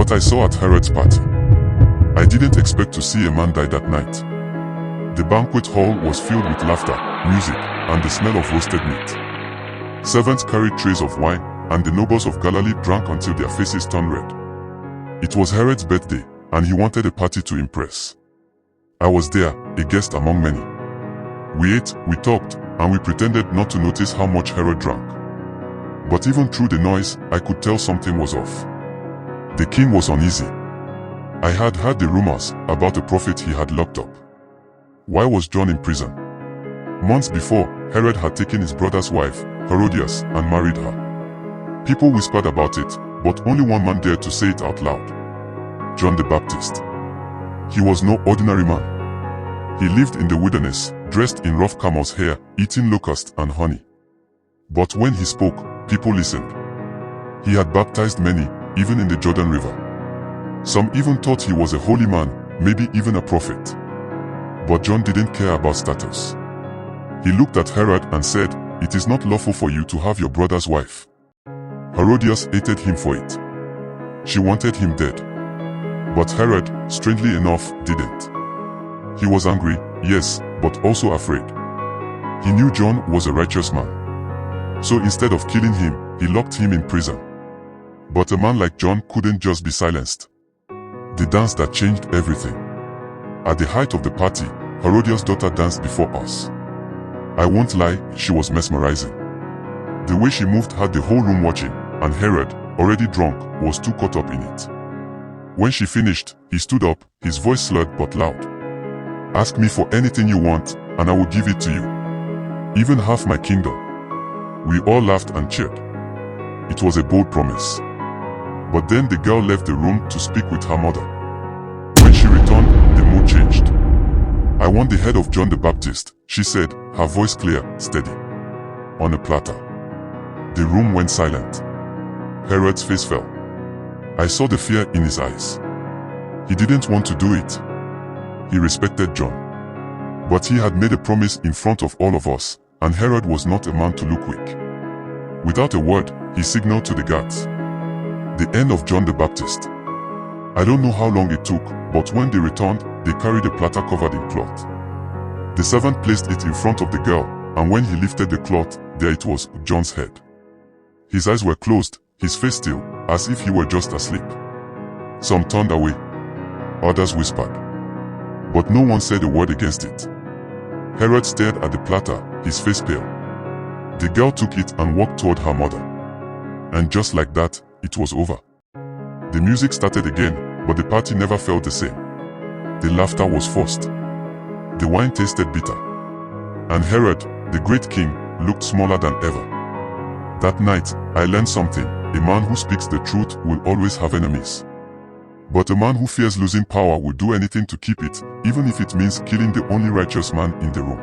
what I saw at Herod's party. I didn't expect to see a man die that night. The banquet hall was filled with laughter, music, and the smell of roasted meat. Servants carried trays of wine, and the nobles of Galilee drank until their faces turned red. It was Herod's birthday, and he wanted a party to impress. I was there, a guest among many. We ate, we talked, and we pretended not to notice how much Herod drank. But even through the noise, I could tell something was off. The king was uneasy. I had heard the rumors about a prophet he had locked up. Why was John in prison? Months before, Herod had taken his brother's wife, Herodias, and married her. People whispered about it, but only one man dared to say it out loud. John the Baptist. He was no ordinary man. He lived in the wilderness, dressed in rough camel's hair, eating locusts and honey. But when he spoke, people listened. He had baptized many, even in the Jordan River. Some even thought he was a holy man, maybe even a prophet. But John didn't care about status. He looked at Herod and said, "It is not lawful for you to have your brother's wife." Herodias hated him for it. She wanted him dead. But Herod, strangely enough, didn't. He was angry, yes, but also afraid. He knew John was a righteous man. So instead of killing him, he locked him in prison. But a man like John couldn't just be silenced. The dance that changed everything. At the height of the party, Herodias' daughter danced before us. I won't lie, she was mesmerizing. The way she moved had the whole room watching, and Herod, already drunk, was too caught up in it. When she finished, he stood up, his voice slurred but loud. "Ask me for anything you want, and I will give it to you. Even half my kingdom." We all laughed and cheered. It was a bold promise. But then the girl left the room to speak with her mother. When she returned, the mood changed. "I want the head of John the Baptist," she said, her voice clear, steady. "On a platter." The room went silent. Herod's face fell. I saw the fear in his eyes. He didn't want to do it. He respected John. But he had made a promise in front of all of us, and Herod was not a man to look weak. Without a word, he signaled to the guards. The end of John the Baptist. I don't know how long it took, but when they returned, they carried a platter covered in cloth. The servant placed it in front of the girl, and when he lifted the cloth, there it was, John's head. His eyes were closed, his face still, as if he were just asleep. Some turned away. Others whispered. But no one said a word against it. Herod stared at the platter, his face pale. The girl took it and walked toward her mother. And just like that, it was over. The music started again, but the party never felt the same. The laughter was forced. The wine tasted bitter. And Herod, the great king, looked smaller than ever. That night, I learned something. A man who speaks the truth will always have enemies. But a man who fears losing power will do anything to keep it, even if it means killing the only righteous man in the room.